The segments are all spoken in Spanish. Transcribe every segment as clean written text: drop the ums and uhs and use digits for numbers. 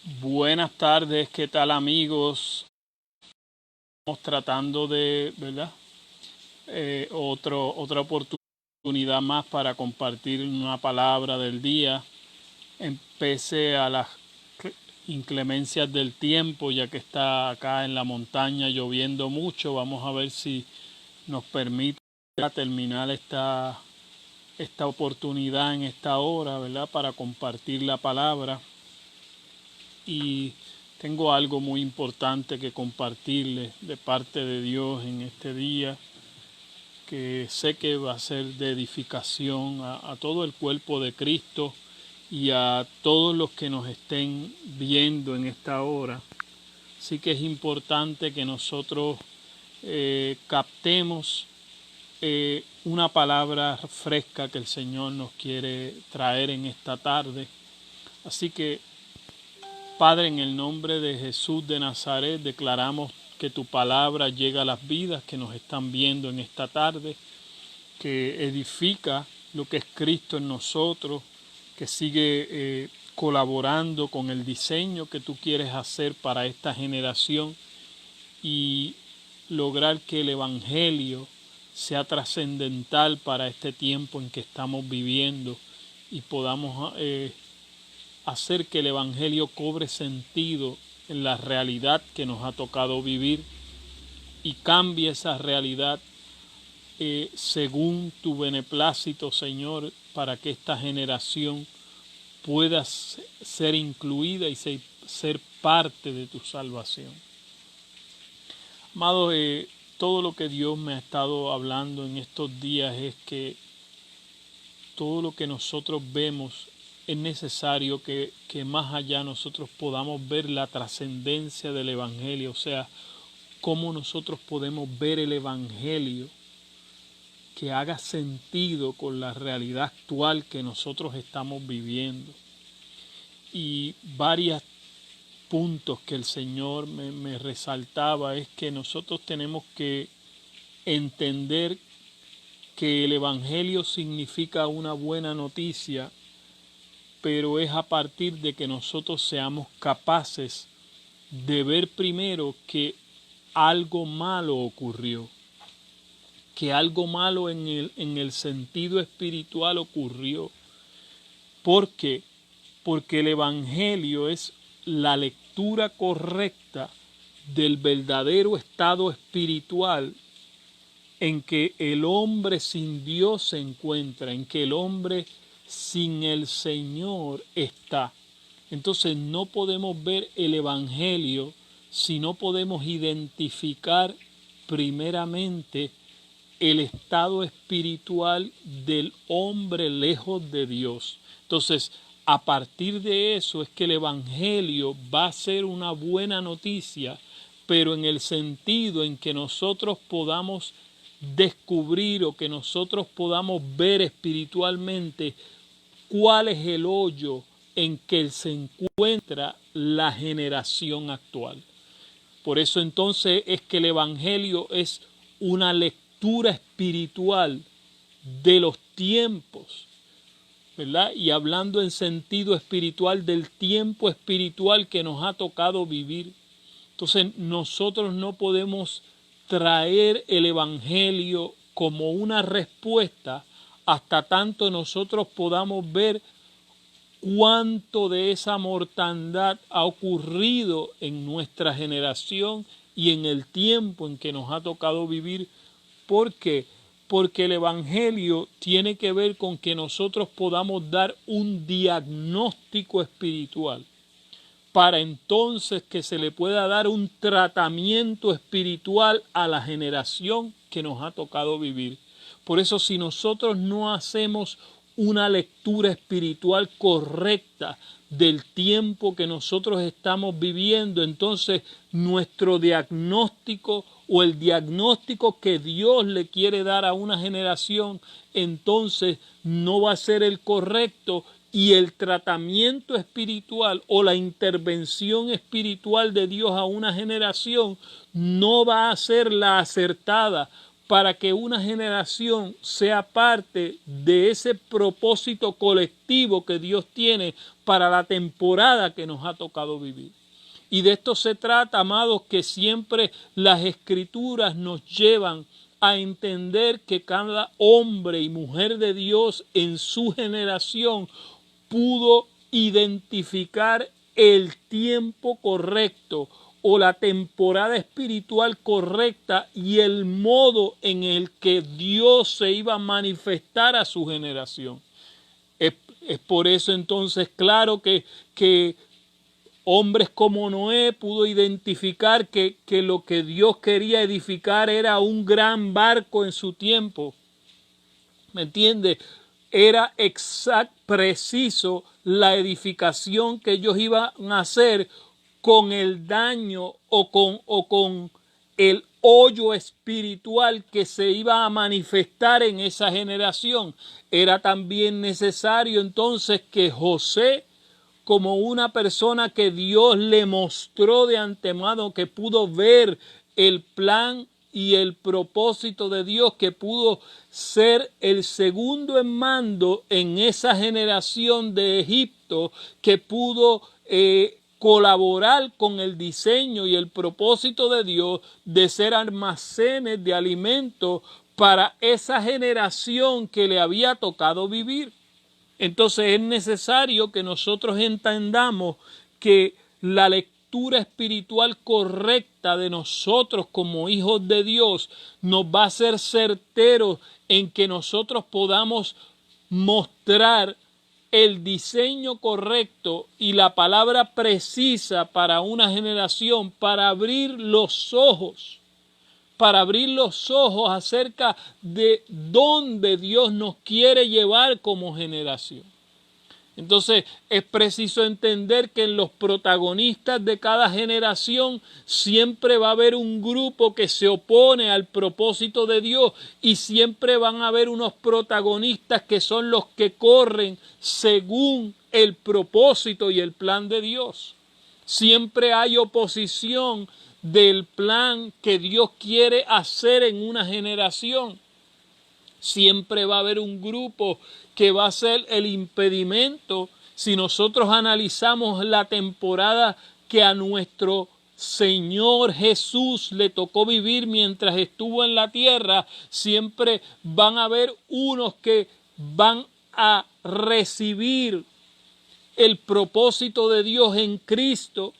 Buenas tardes, ¿qué tal amigos? Estamos tratando de, ¿verdad? Otra oportunidad más para compartir una palabra del día, pese a las inclemencias del tiempo, ya que está acá en la montaña lloviendo mucho. Vamos a ver si nos permite terminar esta oportunidad en esta hora, ¿verdad? Para compartir la palabra. Y tengo algo muy importante que compartirles de parte de Dios en este día, que sé que va a ser de edificación a todo el cuerpo de Cristo y a todos los que nos estén viendo en esta hora. Así que es importante que nosotros captemos una palabra fresca que el Señor nos quiere traer en esta tarde. Así que Padre, en el nombre de Jesús de Nazaret, declaramos que tu palabra llega a las vidas que nos están viendo en esta tarde, que edifica lo que es Cristo en nosotros, que sigue colaborando con el diseño que tú quieres hacer para esta generación y lograr que el Evangelio sea trascendental para este tiempo en que estamos viviendo y podamos hacer que el Evangelio cobre sentido en la realidad que nos ha tocado vivir y cambie esa realidad según tu beneplácito, Señor, para que esta generación pueda ser incluida y ser parte de tu salvación. Amado, todo lo que Dios me ha estado hablando en estos días es que todo lo que nosotros vemos es necesario que más allá nosotros podamos ver la trascendencia del Evangelio, o sea, cómo nosotros podemos ver el Evangelio que haga sentido con la realidad actual que nosotros estamos viviendo. Y varios puntos que el Señor me resaltaba es que nosotros tenemos que entender que el Evangelio significa una buena noticia, pero es a partir de que nosotros seamos capaces de ver primero que algo malo ocurrió, que algo malo en el sentido espiritual ocurrió. ¿Por qué? Porque el Evangelio es la lectura correcta del verdadero estado espiritual en que el hombre sin Dios se encuentra, en que el hombre sin el Señor está. Entonces no podemos ver el Evangelio si no podemos identificar primeramente el estado espiritual del hombre lejos de Dios. Entonces, a partir de eso es que el Evangelio va a ser una buena noticia, pero en el sentido en que nosotros podamos descubrir o que nosotros podamos ver espiritualmente cuál es el hoyo en que se encuentra la generación actual. Por eso entonces es que el Evangelio es una lectura espiritual de los tiempos, ¿verdad? Y hablando en sentido espiritual del tiempo espiritual que nos ha tocado vivir. Entonces nosotros no podemos traer el Evangelio como una respuesta hasta tanto nosotros podamos ver cuánto de esa mortandad ha ocurrido en nuestra generación y en el tiempo en que nos ha tocado vivir. ¿Por qué? Porque el Evangelio tiene que ver con que nosotros podamos dar un diagnóstico espiritual para entonces que se le pueda dar un tratamiento espiritual a la generación que nos ha tocado vivir. Por eso, si nosotros no hacemos una lectura espiritual correcta del tiempo que nosotros estamos viviendo, entonces nuestro diagnóstico o el diagnóstico que Dios le quiere dar a una generación, entonces no va a ser el correcto y el tratamiento espiritual o la intervención espiritual de Dios a una generación no va a ser la acertada, para que una generación sea parte de ese propósito colectivo que Dios tiene para la temporada que nos ha tocado vivir. Y de esto se trata, amados, que siempre las Escrituras nos llevan a entender que cada hombre y mujer de Dios en su generación pudo identificar el tiempo correcto o la temporada espiritual correcta y el modo en el que Dios se iba a manifestar a su generación. Es por eso entonces claro que hombres como Noé pudo identificar que lo que Dios quería edificar era un gran barco en su tiempo. ¿Me entiende? Era preciso la edificación que ellos iban a hacer con el daño o con el hoyo espiritual que se iba a manifestar en esa generación. Era también necesario entonces que José, como una persona que Dios le mostró de antemano, que pudo ver el plan y el propósito de Dios, que pudo ser el segundo en mando en esa generación de Egipto, que pudo colaborar con el diseño y el propósito de Dios de ser almacenes de alimentos para esa generación que le había tocado vivir. Entonces es necesario que nosotros entendamos que la lectura espiritual correcta de nosotros como hijos de Dios nos va a ser certeros en que nosotros podamos mostrar el diseño correcto y la palabra precisa para una generación, para abrir los ojos acerca de dónde Dios nos quiere llevar como generación. Entonces es preciso entender que en los protagonistas de cada generación siempre va a haber un grupo que se opone al propósito de Dios y siempre van a haber unos protagonistas que son los que corren según el propósito y el plan de Dios. Siempre hay oposición del plan que Dios quiere hacer en una generación. Siempre va a haber un grupo que va a ser el impedimento. Si nosotros analizamos la temporada que a nuestro Señor Jesús le tocó vivir mientras estuvo en la tierra, siempre van a haber unos que van a recibir el propósito de Dios en Cristo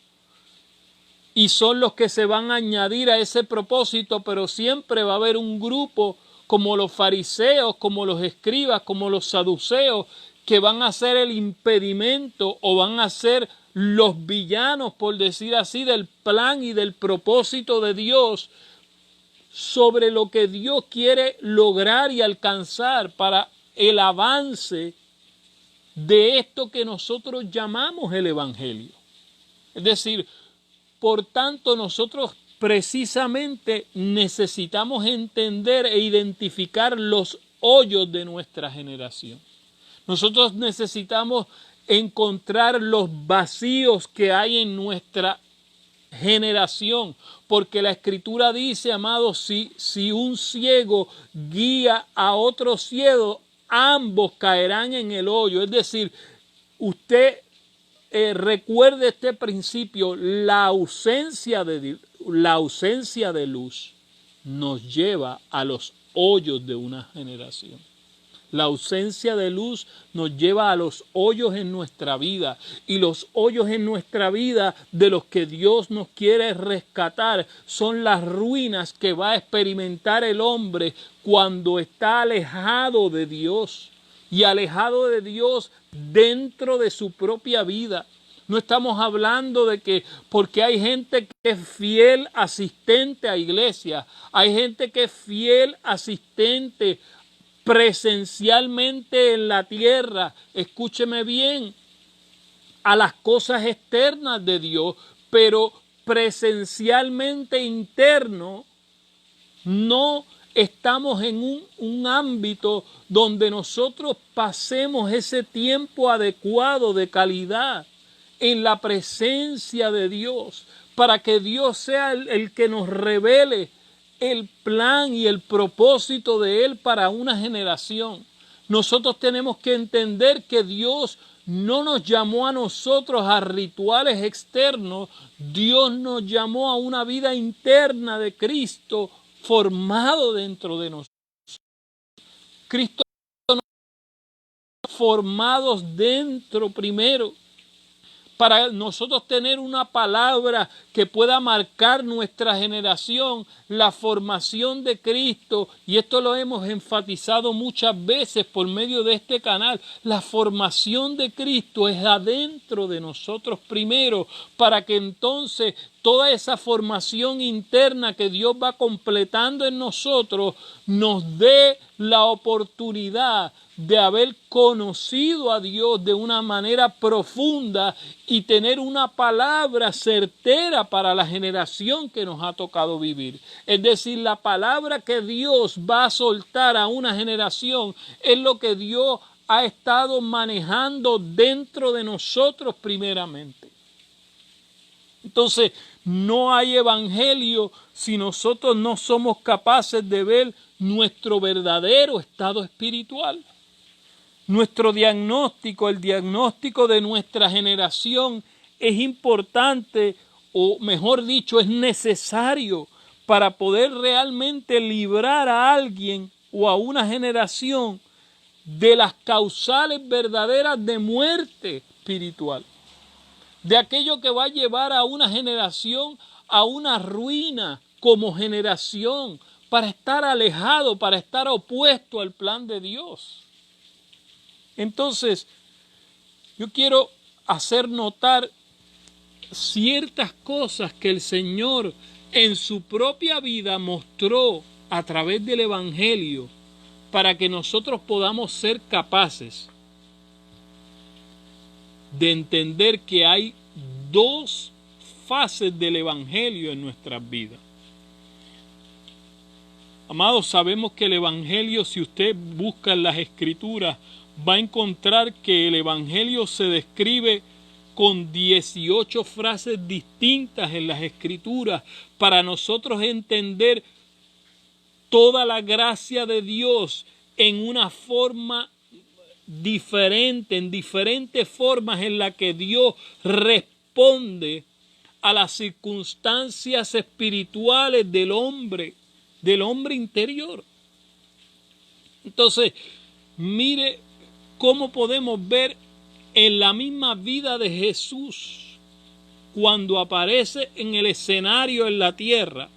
y son los que se van a añadir a ese propósito, pero siempre va a haber un grupo como los fariseos, como los escribas, como los saduceos, que van a ser el impedimento o van a ser los villanos, por decir así, del plan y del propósito de Dios sobre lo que Dios quiere lograr y alcanzar para el avance de esto que nosotros llamamos el Evangelio. Es decir, por tanto, nosotros precisamente necesitamos entender e identificar los hoyos de nuestra generación. Nosotros necesitamos encontrar los vacíos que hay en nuestra generación, porque la Escritura dice, amados, si un ciego guía a otro ciego, ambos caerán en el hoyo. Es decir, usted recuerde este principio: la ausencia de luz nos lleva a los hoyos de una generación. La ausencia de luz nos lleva a los hoyos en nuestra vida, y los hoyos en nuestra vida de los que Dios nos quiere rescatar son las ruinas que va a experimentar el hombre cuando está alejado de Dios, y alejado de Dios dentro de su propia vida. No estamos hablando de que porque hay gente que es fiel asistente a iglesia, hay gente que es fiel asistente presencialmente en la tierra, escúcheme bien, a las cosas externas de Dios, pero presencialmente interno no estamos en un ámbito donde nosotros pasemos ese tiempo adecuado de calidad en la presencia de Dios, para que Dios sea el que nos revele el plan y el propósito de Él para una generación. Nosotros tenemos que entender que Dios no nos llamó a nosotros a rituales externos, Dios nos llamó a una vida interna de Cristo formado dentro de nosotros. Cristo nos ha formados dentro primero, para nosotros tener una palabra que pueda marcar nuestra generación, la formación de Cristo, y esto lo hemos enfatizado muchas veces por medio de este canal. La formación de Cristo es adentro de nosotros primero, para que entonces toda esa formación interna que Dios va completando en nosotros nos dé la oportunidad de haber conocido a Dios de una manera profunda y tener una palabra certera para la generación que nos ha tocado vivir. Es decir, la palabra que Dios va a soltar a una generación es lo que Dios ha estado manejando dentro de nosotros primeramente. Entonces, no hay evangelio si nosotros no somos capaces de ver nuestro verdadero estado espiritual. Nuestro diagnóstico, el diagnóstico de nuestra generación es importante, o mejor dicho, es necesario para poder realmente librar a alguien o a una generación de las causales verdaderas de muerte espiritual, de aquello que va a llevar a una generación a una ruina como generación, para estar alejado, para estar opuesto al plan de Dios. Entonces, yo quiero hacer notar ciertas cosas que el Señor en su propia vida mostró a través del Evangelio para que nosotros podamos ser capaces de entender que hay dos fases del Evangelio en nuestras vidas. Amados, sabemos que el Evangelio, si usted busca en las Escrituras, va a encontrar que el Evangelio se describe con 18 frases distintas en las Escrituras para nosotros entender toda la gracia de Dios en una forma diferente, en diferentes formas en las que Dios responde a las circunstancias espirituales del hombre interior. Entonces, mire cómo podemos ver en la misma vida de Jesús, cuando aparece en el escenario en la tierra.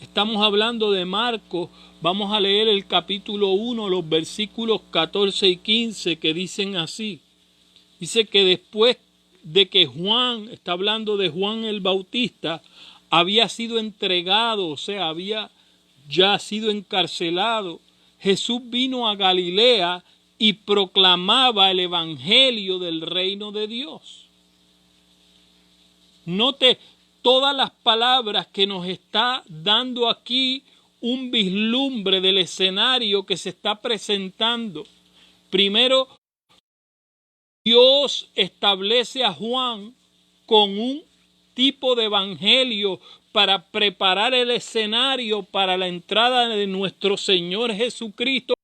Estamos hablando de Marcos, vamos a leer el capítulo 1, los versículos 14 y 15, que dicen así. Dice que después de que Juan, está hablando de Juan el Bautista, había sido entregado, o sea, había ya sido encarcelado, Jesús vino a Galilea y proclamaba el evangelio del reino de Dios. Note todas las palabras que nos está dando aquí un vislumbre del escenario que se está presentando. Primero, Dios establece a Juan con un tipo de evangelio para preparar el escenario para la entrada de nuestro Señor Jesucristo.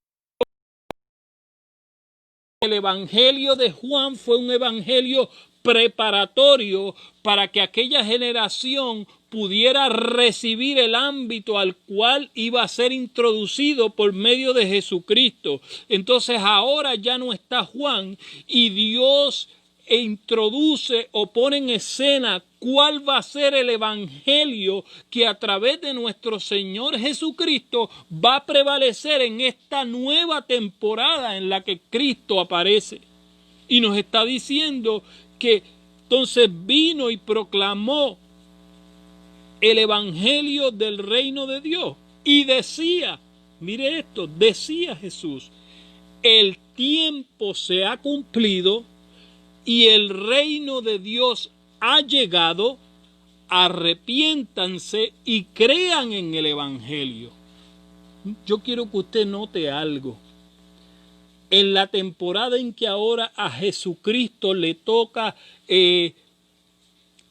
El evangelio de Juan fue un evangelio preparatorio para que aquella generación pudiera recibir el ámbito al cual iba a ser introducido por medio de Jesucristo. Entonces ahora ya no está Juan y Dios introduce o pone en escena cuál va a ser el evangelio que a través de nuestro Señor Jesucristo va a prevalecer en esta nueva temporada en la que Cristo aparece. Y nos está diciendo que entonces vino y proclamó el evangelio del reino de Dios. Y decía, mire esto, decía Jesús, el tiempo se ha cumplido y el reino de Dios ha llegado, arrepiéntanse y crean en el evangelio. Yo quiero que usted note algo. En la temporada en que ahora a Jesucristo le toca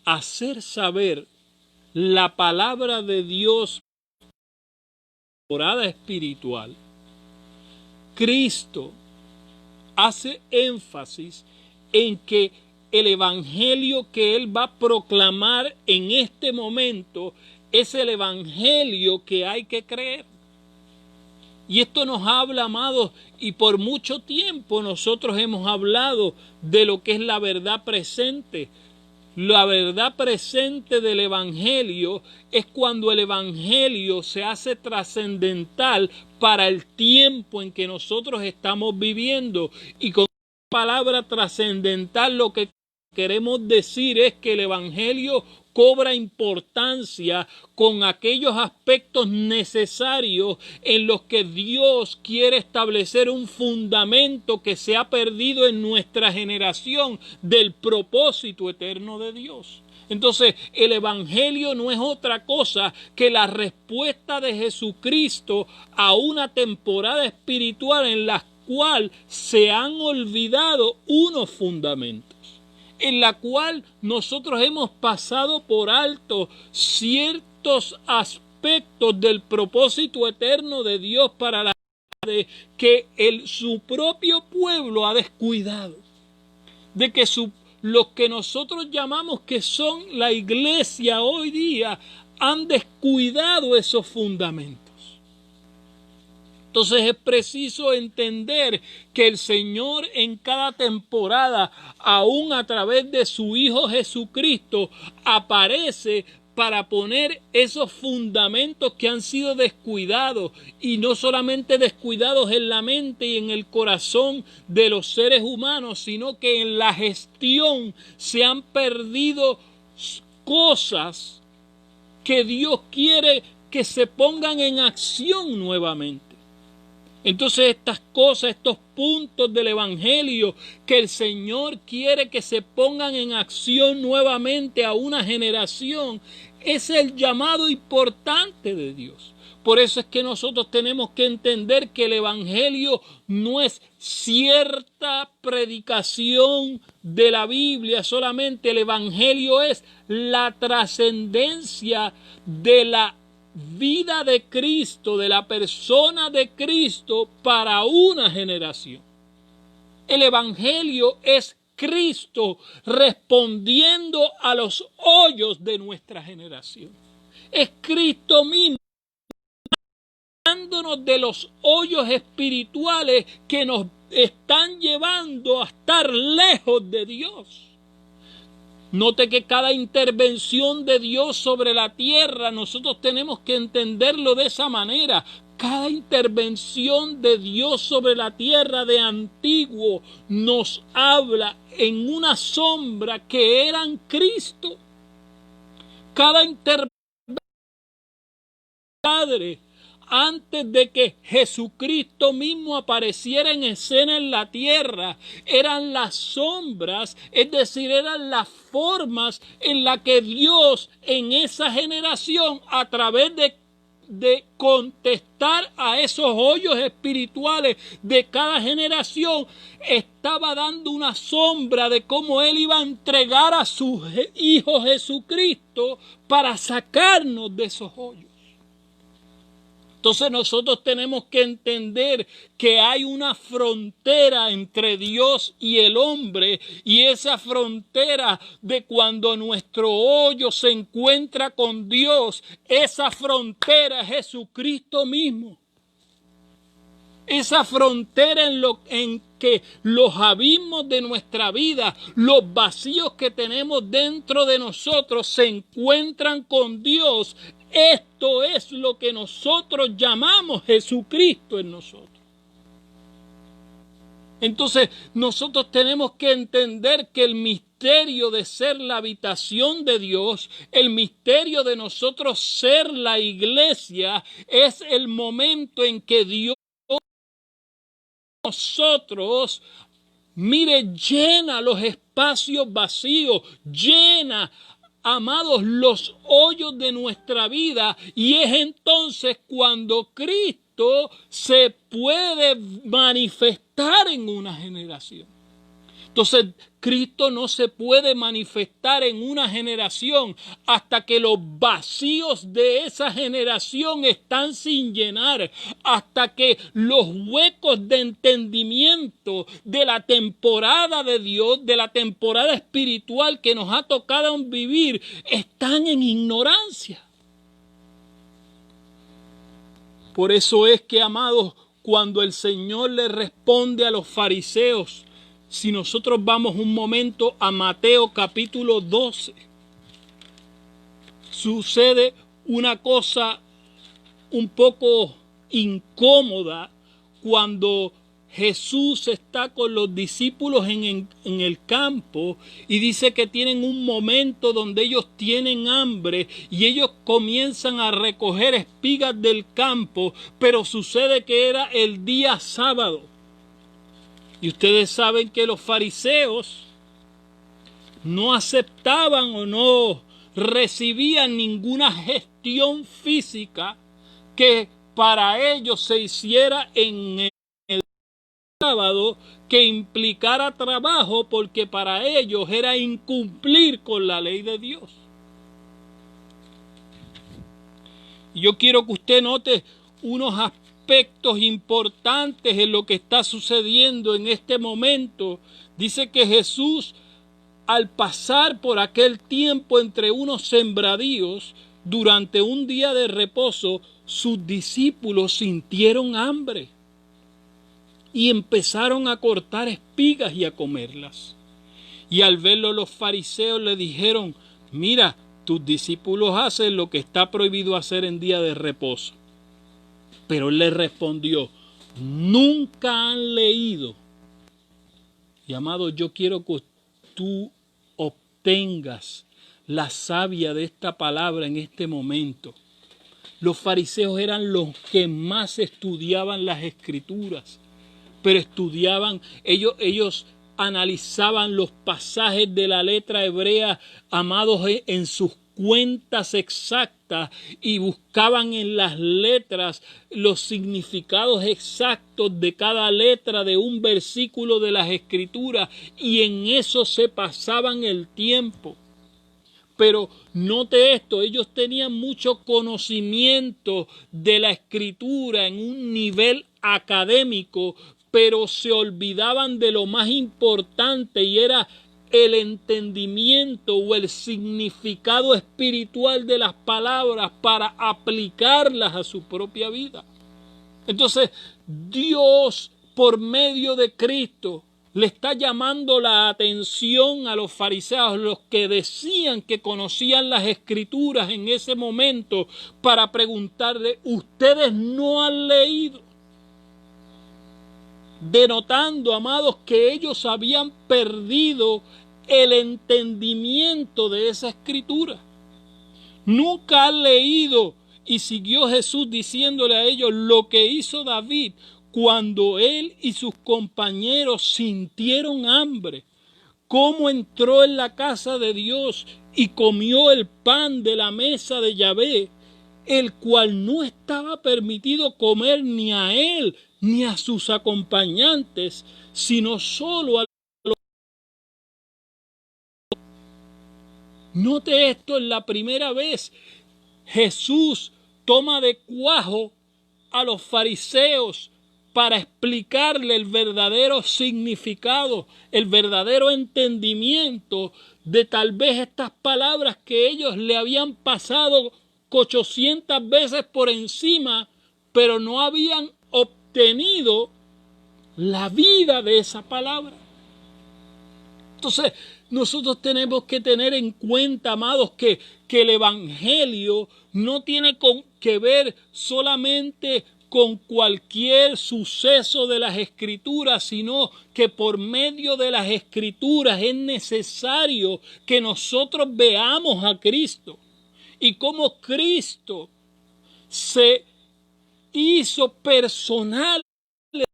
hacer saber la palabra de Dios temporada espiritual, Cristo hace énfasis en que el evangelio que Él va a proclamar en este momento es el evangelio que hay que creer. Y esto nos habla, amados, y por mucho tiempo nosotros hemos hablado de lo que es la verdad presente. La verdad presente del evangelio es cuando el evangelio se hace trascendental para el tiempo en que nosotros estamos viviendo. Y con palabra trascendental lo que queremos decir es que el evangelio cobra importancia con aquellos aspectos necesarios en los que Dios quiere establecer un fundamento que se ha perdido en nuestra generación del propósito eterno de Dios. Entonces, el evangelio no es otra cosa que la respuesta de Jesucristo a una temporada espiritual en la cual se han olvidado unos fundamentos, en la cual nosotros hemos pasado por alto ciertos aspectos del propósito eterno de Dios para la vida que su propio pueblo ha descuidado, de que los que nosotros llamamos que son la iglesia hoy día han descuidado esos fundamentos. Entonces es preciso entender que el Señor en cada temporada, aún a través de su Hijo Jesucristo, aparece para poner esos fundamentos que han sido descuidados, y no solamente descuidados en la mente y en el corazón de los seres humanos, sino que en la gestión se han perdido cosas que Dios quiere que se pongan en acción nuevamente. Entonces estas cosas, estos puntos del evangelio que el Señor quiere que se pongan en acción nuevamente a una generación, es el llamado importante de Dios. Por eso es que nosotros tenemos que entender que el evangelio no es cierta predicación de la Biblia solamente. El evangelio es la trascendencia de la vida de Cristo, de la persona de Cristo para una generación. El evangelio es Cristo respondiendo a los hoyos de nuestra generación. Es Cristo mismo sacándonos de los hoyos espirituales que nos están llevando a estar lejos de Dios. Note que cada intervención de Dios sobre la tierra, nosotros tenemos que entenderlo de esa manera. Cada intervención de Dios sobre la tierra de antiguo nos habla en una sombra que era en Cristo. Cada intervención del Padre, antes de que Jesucristo mismo apareciera en escena en la tierra, eran las sombras, es decir, eran las formas en las que Dios en esa generación, a través de contestar a esos hoyos espirituales de cada generación, estaba dando una sombra de cómo Él iba a entregar a su Hijo Jesucristo para sacarnos de esos hoyos. Entonces nosotros tenemos que entender que hay una frontera entre Dios y el hombre, y esa frontera de cuando nuestro hoyo se encuentra con Dios, esa frontera es Jesucristo mismo. Esa frontera en que los abismos de nuestra vida, los vacíos que tenemos dentro de nosotros se encuentran con Dios. Esto es lo que nosotros llamamos Jesucristo en nosotros. Entonces nosotros tenemos que entender que el misterio de ser la habitación de Dios, el misterio de nosotros ser la iglesia, es el momento en que Dios nosotros, mire, llena los espacios vacíos, llena, amados, los hoyos de nuestra vida, y es entonces cuando Cristo se puede manifestar en una generación. Entonces, Cristo no se puede manifestar en una generación hasta que los vacíos de esa generación están sin llenar, hasta que los huecos de entendimiento de la temporada de Dios, de la temporada espiritual que nos ha tocado vivir, están en ignorancia. Por eso es que, amados, cuando el Señor le responde a los fariseos, si nosotros vamos un momento a Mateo capítulo 12, sucede una cosa un poco incómoda cuando Jesús está con los discípulos en el campo y dice que tienen un momento donde ellos tienen hambre y ellos comienzan a recoger espigas del campo, pero sucede que era el día sábado. Y ustedes saben que los fariseos no aceptaban o no recibían ninguna gestión física que para ellos se hiciera en el sábado que implicara trabajo, porque para ellos era incumplir con la ley de Dios. Yo quiero que usted note unos aspectos importantes en lo que está sucediendo en este momento. Dice que Jesús, al pasar por aquel tiempo entre unos sembradíos, durante un día de reposo, sus discípulos sintieron hambre y empezaron a cortar espigas y a comerlas. Y al verlo los fariseos le dijeron: mira, tus discípulos hacen lo que está prohibido hacer en día de reposo. Pero él les respondió: nunca han leído. Y amado, yo quiero que tú obtengas la savia de esta palabra en este momento. Los fariseos eran los que más estudiaban las escrituras, pero estudiaban, ellos analizaban los pasajes de la letra hebrea, amados, en sus cuentas exactas, y buscaban en las letras los significados exactos de cada letra de un versículo de las escrituras, y en eso se pasaban el tiempo. Pero note esto, ellos tenían mucho conocimiento de la escritura en un nivel académico, pero se olvidaban de lo más importante, y era el entendimiento o el significado espiritual de las palabras para aplicarlas a su propia vida. Entonces, Dios, por medio de Cristo, le está llamando la atención a los fariseos, los que decían que conocían las escrituras en ese momento, para preguntarle: ¿ustedes no han leído? Denotando, amados, que ellos habían perdido el entendimiento de esa escritura. Nunca han leído. Y siguió Jesús diciéndole a ellos lo que hizo David cuando él y sus compañeros sintieron hambre, cómo entró en la casa de Dios y comió el pan de la mesa de Yahvé, el cual no estaba permitido comer ni a él ni a sus acompañantes, sino solo a los... Note esto, en la primera vez Jesús toma de cuajo a los fariseos para explicarle el verdadero significado, el verdadero entendimiento de tal vez estas palabras que ellos le habían pasado 800 veces por encima, pero no habían obtenido la vida de esa palabra. Entonces, nosotros tenemos que tener en cuenta, amados, que el Evangelio no tiene que ver solamente con cualquier suceso de las Escrituras, sino que por medio de las Escrituras es necesario que nosotros veamos a Cristo y cómo Cristo se hizo personal de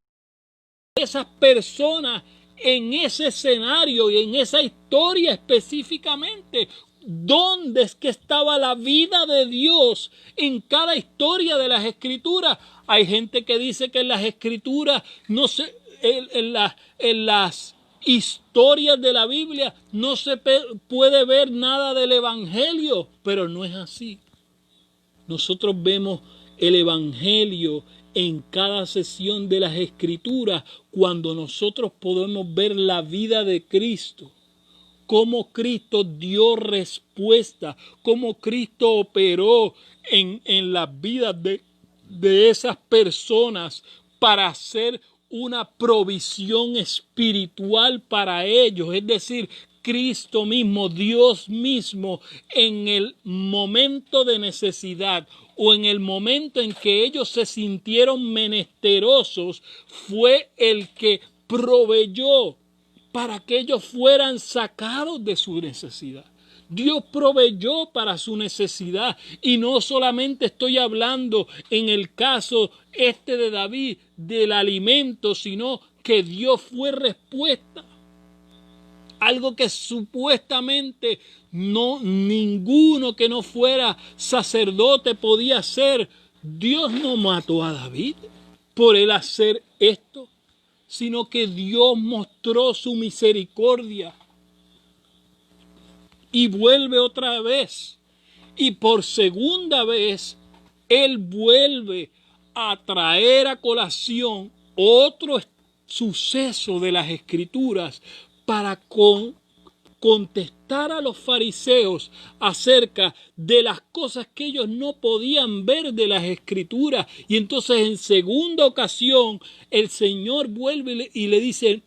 esas personas en ese escenario y en esa historia específicamente. ¿Dónde es que estaba la vida de Dios en cada historia de las Escrituras? Hay gente que dice que en las Escrituras, no sé, en las historias de la Biblia no se puede ver nada del Evangelio, pero no es así. Nosotros vemos el Evangelio en cada sesión de las Escrituras cuando nosotros podemos ver la vida de Cristo, cómo Cristo dio respuesta, cómo Cristo operó en las vidas de esas personas para hacer una provisión espiritual para ellos. Es decir, Cristo mismo, Dios mismo, en el momento de necesidad o en el momento en que ellos se sintieron menesterosos, fue el que proveyó para que ellos fueran sacados de su necesidad. Dios proveyó para su necesidad, y no solamente estoy hablando en el caso de David del alimento, sino que Dios fue respuesta. Algo que supuestamente ninguno que no fuera sacerdote podía hacer. Dios no mató a David por él hacer esto, sino que Dios mostró su misericordia. Y vuelve otra vez. Y por segunda vez, Él vuelve a traer a colación otro suceso de las Escrituras para contestar a los fariseos acerca de las cosas que ellos no podían ver de las Escrituras. Y entonces en segunda ocasión el Señor vuelve y le dice: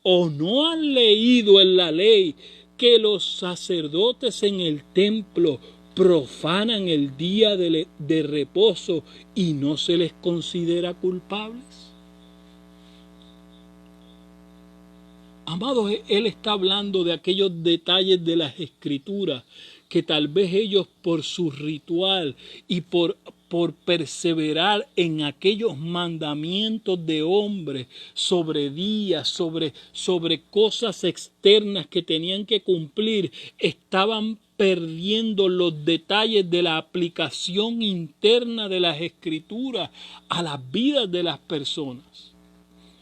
¿o no han leído en la ley que los sacerdotes en el templo profanan el día de reposo y no se les considera culpables? Amados, Él está hablando de aquellos detalles de las Escrituras que tal vez ellos, por su ritual y por perseverar en aquellos mandamientos de hombres sobre días, sobre cosas externas que tenían que cumplir, estaban perdiendo los detalles de la aplicación interna de las Escrituras a las vidas de las personas.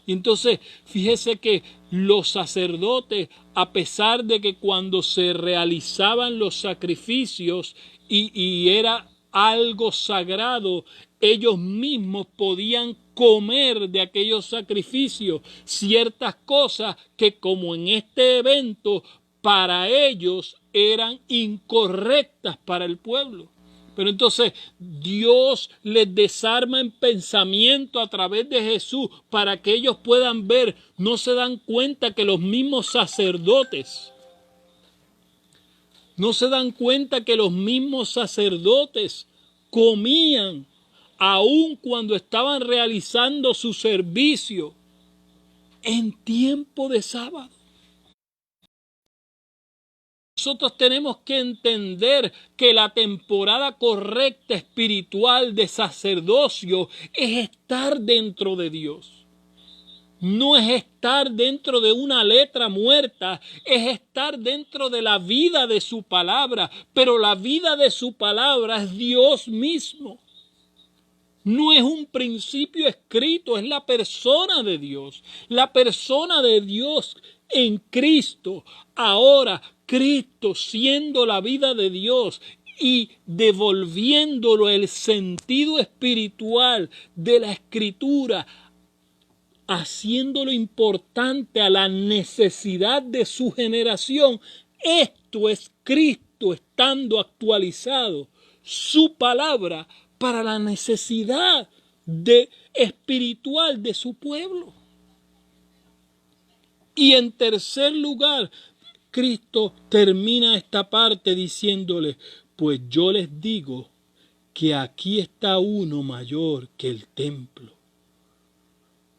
Y entonces, fíjese que los sacerdotes, a pesar de que cuando se realizaban los sacrificios y era algo sagrado, ellos mismos podían comer de aquellos sacrificios ciertas cosas que, como en este evento, para ellos eran incorrectas para el pueblo. Pero entonces Dios les desarma en pensamiento a través de Jesús para que ellos puedan ver. No se dan cuenta que los mismos sacerdotes, comían aun cuando estaban realizando su servicio en tiempo de sábado. Nosotros tenemos que entender que la temporada correcta espiritual de sacerdocio es estar dentro de Dios. No es estar dentro de una letra muerta, es estar dentro de la vida de su palabra. Pero la vida de su palabra es Dios mismo. No es un principio escrito, es la persona de Dios. La persona de Dios en Cristo. Ahora, Cristo siendo la vida de Dios y devolviéndolo el sentido espiritual de la Escritura, haciéndolo importante a la necesidad de su generación. Esto es Cristo estando actualizado, su palabra, para la necesidad espiritual de su pueblo. Y en tercer lugar, Cristo termina esta parte diciéndole: pues yo les digo que aquí está uno mayor que el templo.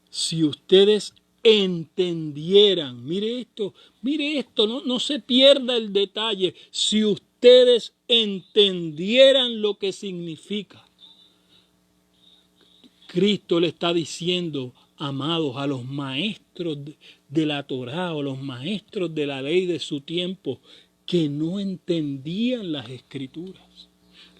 Si ustedes entendieran, mire esto, no se pierda el detalle. Si ustedes entendieran lo que significa. Cristo le está diciendo, amados, a los maestros de la Torá o los maestros de la ley de su tiempo, que no entendían las Escrituras.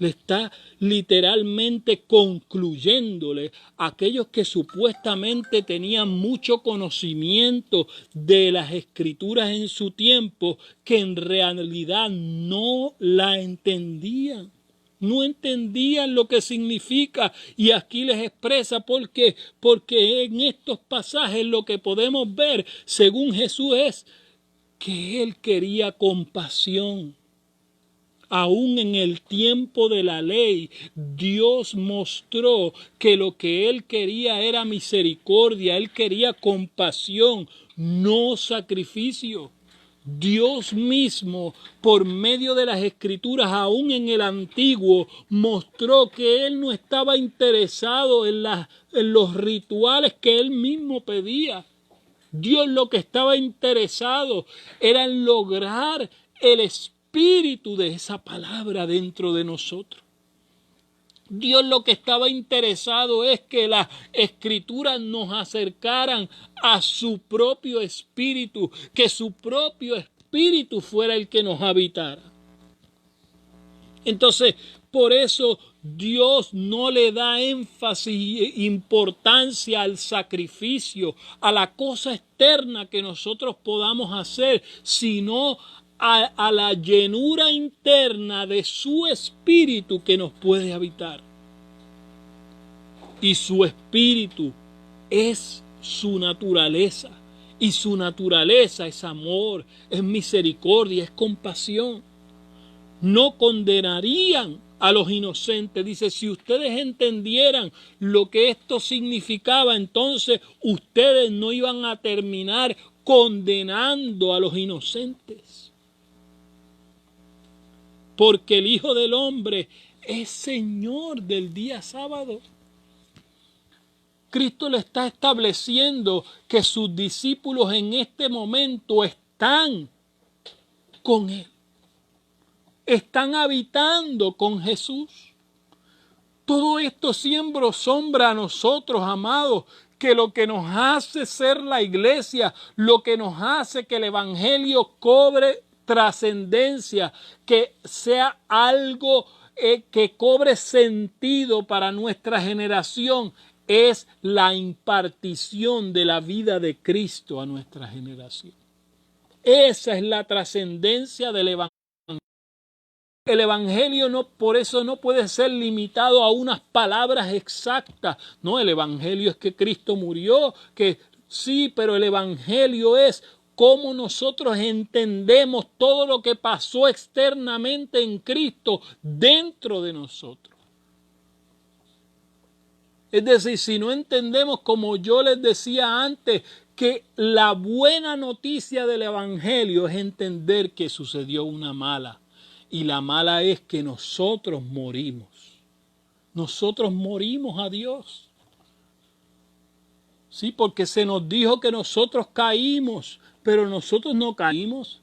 le está literalmente concluyéndole a aquellos que supuestamente tenían mucho conocimiento de las escrituras en su tiempo, que en realidad no la entendían. No entendían lo que significa, y aquí les expresa porque en estos pasajes lo que podemos ver, según Jesús, es que Él quería compasión. Aún en el tiempo de la ley, Dios mostró que lo que Él quería era misericordia, Él quería compasión, no sacrificio. Dios mismo, por medio de las Escrituras, aún en el Antiguo, mostró que Él no estaba interesado en los rituales que Él mismo pedía. Dios lo que estaba interesado era en lograr el espíritu de esa palabra dentro de nosotros. Dios lo que estaba interesado es que las escrituras nos acercaran a su propio espíritu, que su propio espíritu fuera el que nos habitara. Entonces, por eso Dios no le da énfasis e importancia al sacrificio, a la cosa externa que nosotros podamos hacer, sino a la llenura interna de su espíritu que nos puede habitar. Y su espíritu es su naturaleza. Y su naturaleza es amor, es misericordia, es compasión. No condenarían a los inocentes. Dice, si ustedes entendieran lo que esto significaba, entonces ustedes no iban a terminar condenando a los inocentes. Porque el Hijo del Hombre es Señor del día sábado. Cristo le está estableciendo que sus discípulos en este momento están con Él. Están habitando con Jesús. Todo esto siembra sombra a nosotros, amados, que lo que nos hace ser la iglesia, lo que nos hace que el Evangelio cobre trascendencia, que sea algo que cobre sentido para nuestra generación, es la impartición de la vida de Cristo a nuestra generación. Esa es la trascendencia del Evangelio. El Evangelio por eso no puede ser limitado a unas palabras exactas. No, el Evangelio es que Cristo murió, que sí, pero el Evangelio es cómo nosotros entendemos todo lo que pasó externamente en Cristo dentro de nosotros. Es decir, si no entendemos, como yo les decía antes, que la buena noticia del Evangelio es entender que sucedió una mala. Y la mala es que nosotros morimos. Nosotros morimos a Dios. Sí, porque se nos dijo que nosotros caímos, pero nosotros no caímos.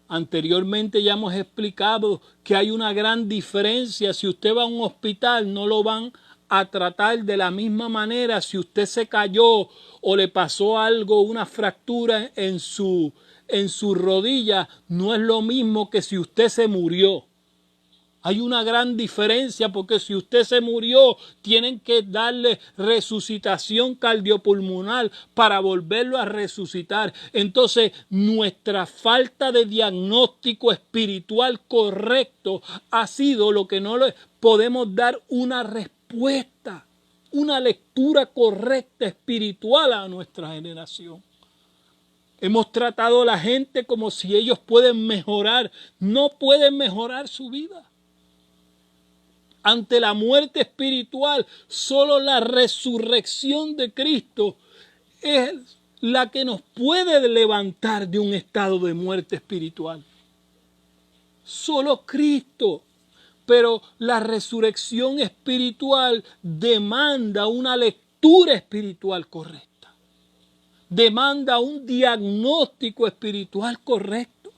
Anteriormente ya hemos explicado que hay una gran diferencia. Si usted va a un hospital, no lo van a tratar de la misma manera. Si usted se cayó o le pasó algo, una fractura en su rodilla, no es lo mismo que si usted se murió. Hay una gran diferencia, porque si usted se murió, tienen que darle resucitación cardiopulmonar para volverlo a resucitar. Entonces, nuestra falta de diagnóstico espiritual correcto ha sido lo que no le podemos dar una respuesta, una lectura correcta espiritual a nuestra generación. Hemos tratado a la gente como si ellos pueden mejorar. No pueden mejorar su vida. Ante la muerte espiritual, solo la resurrección de Cristo es la que nos puede levantar de un estado de muerte espiritual. Solo Cristo. Pero la resurrección espiritual demanda una lectura espiritual correcta. Demanda un diagnóstico espiritual correcto.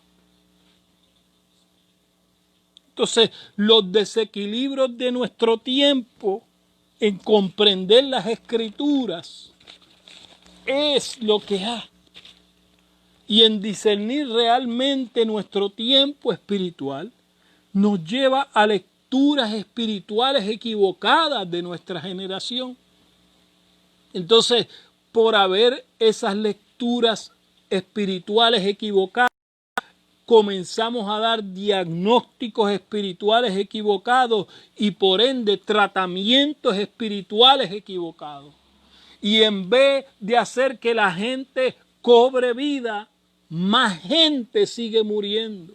Entonces, los desequilibrios de nuestro tiempo en comprender las Escrituras es lo que hay. Y en discernir realmente nuestro tiempo espiritual nos lleva a lecturas espirituales equivocadas de nuestra generación. Entonces, por haber esas lecturas espirituales equivocadas, comenzamos a dar diagnósticos espirituales equivocados y por ende tratamientos espirituales equivocados. Y en vez de hacer que la gente cobre vida, más gente sigue muriendo.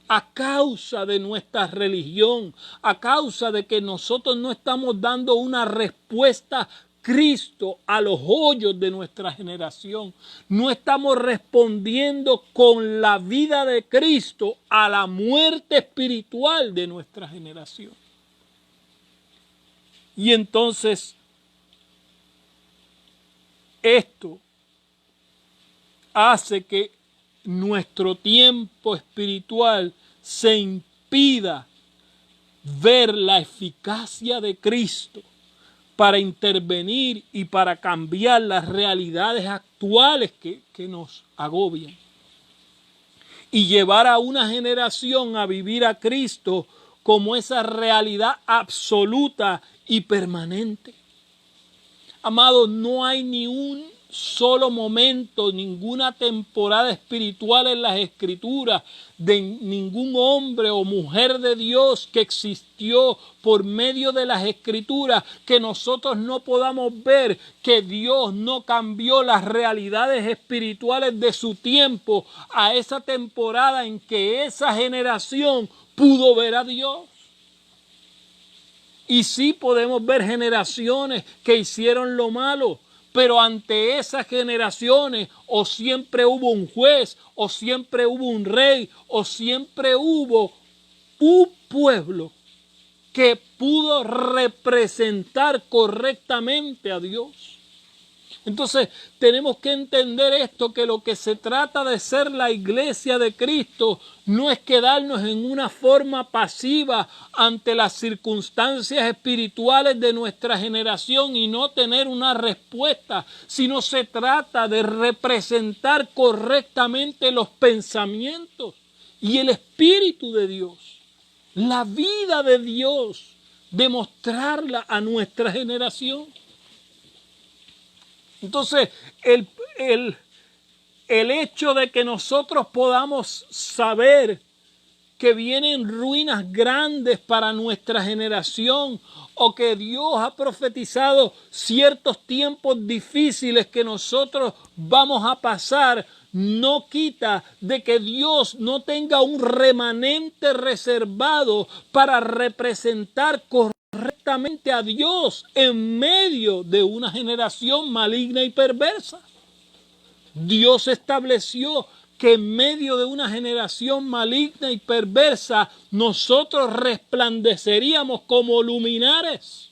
A causa de nuestra religión, a causa de que nosotros no estamos dando una respuesta Cristo a los hoyos de nuestra generación. No estamos respondiendo con la vida de Cristo a la muerte espiritual de nuestra generación. Y entonces, esto hace que nuestro tiempo espiritual se impida ver la eficacia de Cristo para intervenir y para cambiar las realidades actuales que nos agobian. Y llevar a una generación a vivir a Cristo como esa realidad absoluta y permanente. Amados, no hay ni un solo momento, ninguna temporada espiritual en las Escrituras de ningún hombre o mujer de Dios que existió por medio de las Escrituras que nosotros no podamos ver que Dios no cambió las realidades espirituales de su tiempo a esa temporada en que esa generación pudo ver a Dios. Y sí podemos ver generaciones que hicieron lo malo, pero ante esas generaciones o siempre hubo un juez, o siempre hubo un rey, o siempre hubo un pueblo que pudo representar correctamente a Dios. Entonces tenemos que entender esto, que lo que se trata de ser la iglesia de Cristo no es quedarnos en una forma pasiva ante las circunstancias espirituales de nuestra generación y no tener una respuesta, sino se trata de representar correctamente los pensamientos y el Espíritu de Dios, la vida de Dios, demostrarla a nuestra generación. Entonces, el hecho de que nosotros podamos saber que vienen ruinas grandes para nuestra generación o que Dios ha profetizado ciertos tiempos difíciles que nosotros vamos a pasar, no quita de que Dios no tenga un remanente reservado para representar correctamente a Dios en medio de una generación maligna y perversa. Dios estableció que en medio de una generación maligna y perversa nosotros resplandeceríamos como luminares.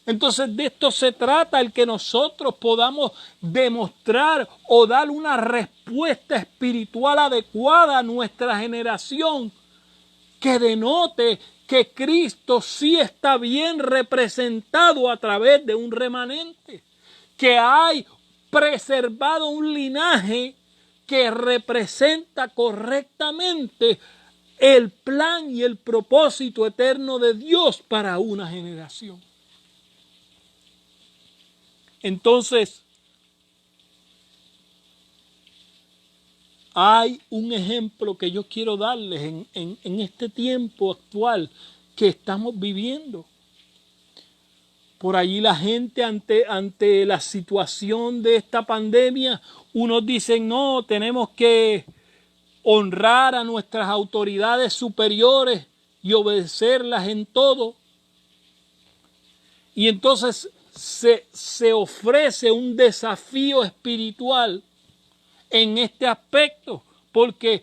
Entonces de esto se trata, el que nosotros podamos demostrar o dar una respuesta espiritual adecuada a nuestra generación que denote que Cristo sí está bien representado a través de un remanente, que hay preservado un linaje que representa correctamente el plan y el propósito eterno de Dios para una generación. Entonces, hay un ejemplo que yo quiero darles en este tiempo actual que estamos viviendo. Por allí la gente ante la situación de esta pandemia, unos dicen, no, tenemos que honrar a nuestras autoridades superiores y obedecerlas en todo. Y entonces se ofrece un desafío espiritual en este aspecto, porque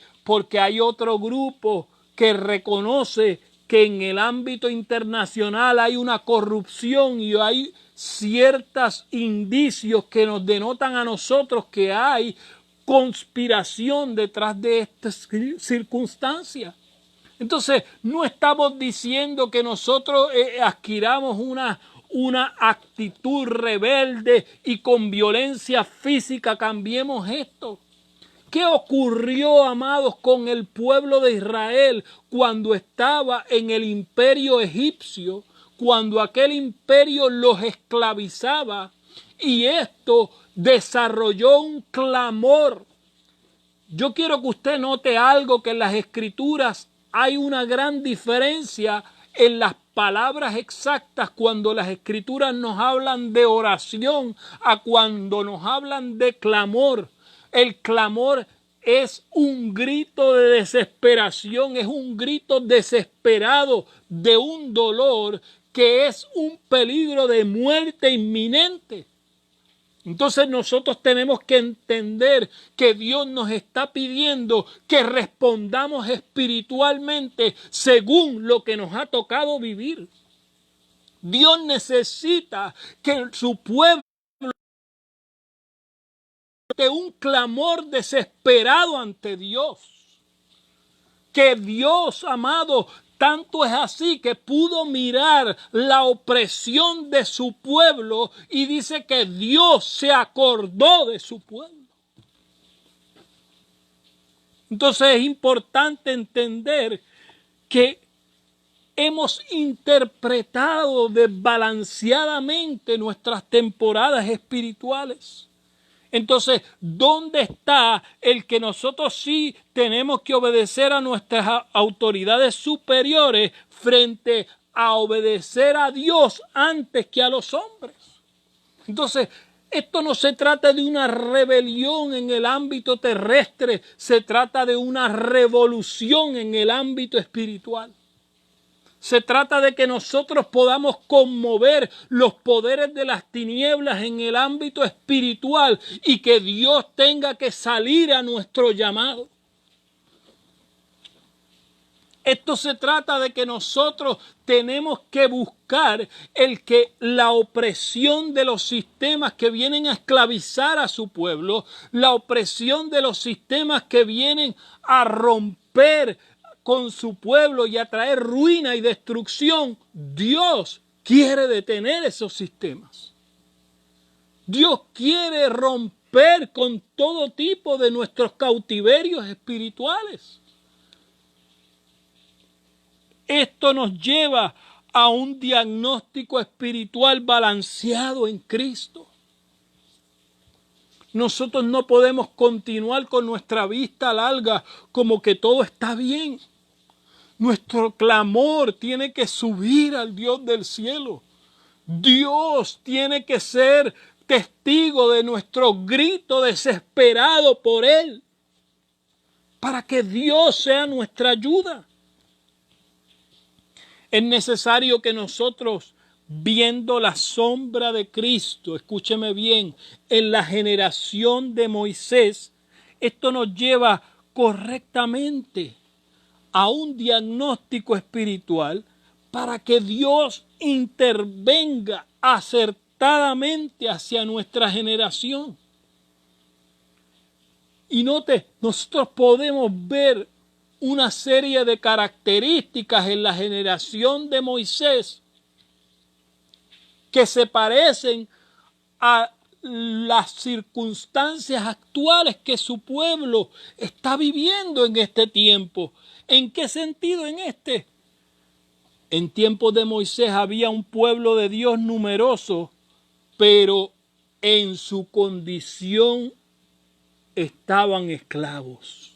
hay otro grupo que reconoce que en el ámbito internacional hay una corrupción y hay ciertos indicios que nos denotan a nosotros que hay conspiración detrás de estas circunstancias. Entonces, no estamos diciendo que nosotros adquiramos una actitud rebelde y con violencia física cambiemos esto. ¿Qué ocurrió, amados, con el pueblo de Israel cuando estaba en el imperio egipcio, cuando aquel imperio los esclavizaba y esto desarrolló un clamor? Yo quiero que usted note algo, que en las Escrituras hay una gran diferencia en las palabras exactas cuando las Escrituras nos hablan de oración a cuando nos hablan de clamor. El clamor es un grito de desesperación, es un grito desesperado de un dolor que es un peligro de muerte inminente. Entonces nosotros tenemos que entender que Dios nos está pidiendo que respondamos espiritualmente según lo que nos ha tocado vivir. Dios necesita que su pueblo de un clamor desesperado ante Dios. Que Dios, amado, tanto es así que pudo mirar la opresión de su pueblo y dice que Dios se acordó de su pueblo. Entonces es importante entender que hemos interpretado desbalanceadamente nuestras temporadas espirituales. Entonces, ¿dónde está el que nosotros sí tenemos que obedecer a nuestras autoridades superiores frente a obedecer a Dios antes que a los hombres? Entonces, esto no se trata de una rebelión en el ámbito terrestre, se trata de una revolución en el ámbito espiritual. Se trata de que nosotros podamos conmover los poderes de las tinieblas en el ámbito espiritual y que Dios tenga que salir a nuestro llamado. Esto se trata de que nosotros tenemos que buscar el que la opresión de los sistemas que vienen a esclavizar a su pueblo, la opresión de los sistemas que vienen a romper con su pueblo y a traer ruina y destrucción, Dios quiere detener esos sistemas. Dios quiere romper con todo tipo de nuestros cautiverios espirituales. Esto nos lleva a un diagnóstico espiritual balanceado en Cristo. Nosotros no podemos continuar con nuestra vista larga como que todo está bien. Nuestro clamor tiene que subir al Dios del cielo. Dios tiene que ser testigo de nuestro grito desesperado por Él, para que Dios sea nuestra ayuda. Es necesario que nosotros, viendo la sombra de Cristo, escúcheme bien, en la generación de Moisés, esto nos lleva correctamente a un diagnóstico espiritual para que Dios intervenga acertadamente hacia nuestra generación. Y note, nosotros podemos ver una serie de características en la generación de Moisés que se parecen a las circunstancias actuales que su pueblo está viviendo en este tiempo. ¿En qué sentido en este? En tiempos de Moisés había un pueblo de Dios numeroso, pero en su condición estaban esclavos.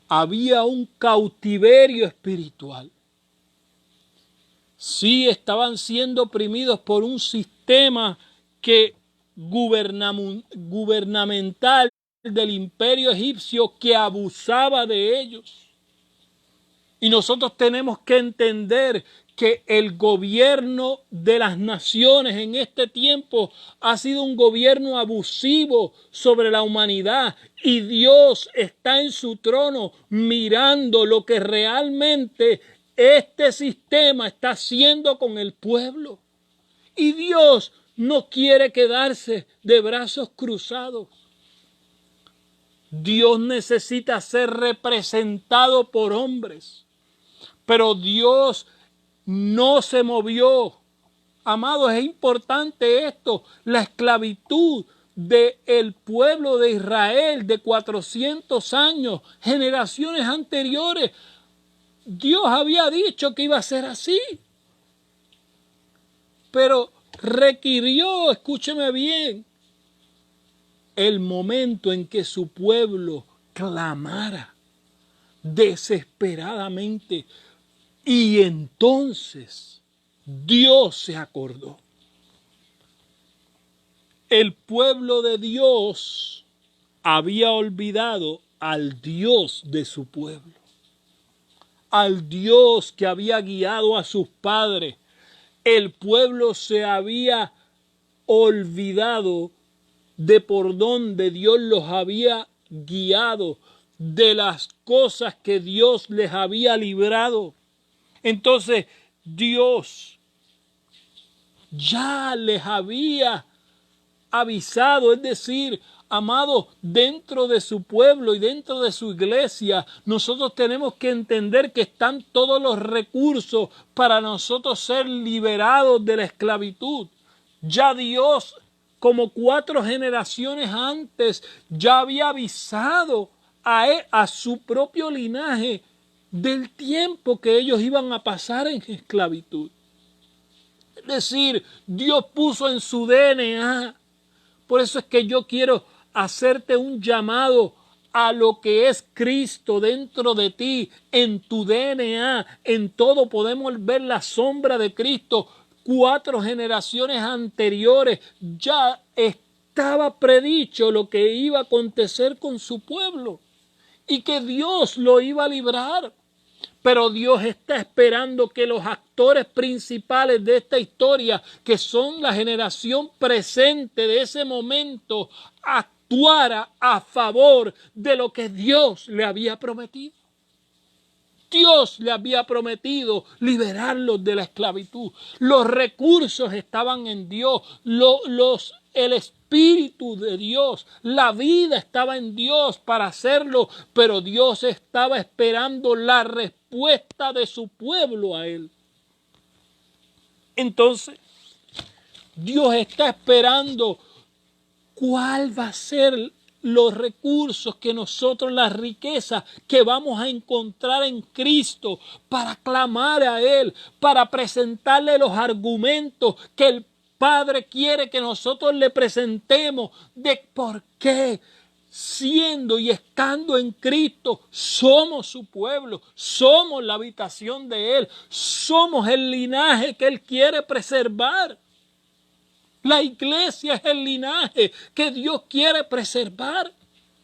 Había un cautiverio espiritual. Sí, estaban siendo oprimidos por un sistema gubernamental del imperio egipcio que abusaba de ellos. Y nosotros tenemos que entender que el gobierno de las naciones en este tiempo ha sido un gobierno abusivo sobre la humanidad y Dios está en su trono mirando lo que realmente este sistema está haciendo con el pueblo. Y Dios no quiere quedarse de brazos cruzados. Dios necesita ser representado por hombres. Pero Dios no se movió. Amados, es importante esto. La esclavitud del pueblo de Israel de 400 años, generaciones anteriores. Dios había dicho que iba a ser así. Pero requirió, escúcheme bien, el momento en que su pueblo clamara desesperadamente. Y entonces Dios se acordó. El pueblo de Dios había olvidado al Dios de su pueblo, al Dios que había guiado a sus padres. El pueblo se había olvidado de por dónde Dios los había guiado, de las cosas que Dios les había librado. Entonces Dios ya les había avisado, es decir, amado, dentro de su pueblo y dentro de su iglesia, nosotros tenemos que entender que están todos los recursos para nosotros ser liberados de la esclavitud. Ya Dios, como 4 generaciones antes, ya había avisado a su propio linaje del tiempo que ellos iban a pasar en esclavitud. Es decir, Dios puso en su DNA. Por eso es que yo quiero hacerte un llamado a lo que es Cristo dentro de ti, en tu DNA. En todo podemos ver la sombra de Cristo. 4 generaciones anteriores ya estaba predicho lo que iba a acontecer con su pueblo y que Dios lo iba a librar. Pero Dios está esperando que los actores principales de esta historia, que son la generación presente de ese momento, actuara a favor de lo que Dios le había prometido. Dios le había prometido liberarlos de la esclavitud. Los recursos estaban en Dios. El Espíritu de Dios, la vida estaba en Dios para hacerlo, pero Dios estaba esperando la respuesta de su pueblo a Él. Entonces, Dios está esperando cuál va a ser los recursos que nosotros, las riquezas que vamos a encontrar en Cristo para clamar a Él, para presentarle los argumentos que el Padre quiere que nosotros le presentemos de por qué, siendo y estando en Cristo, somos su pueblo, somos la habitación de Él, somos el linaje que Él quiere preservar. La iglesia es el linaje que Dios quiere preservar.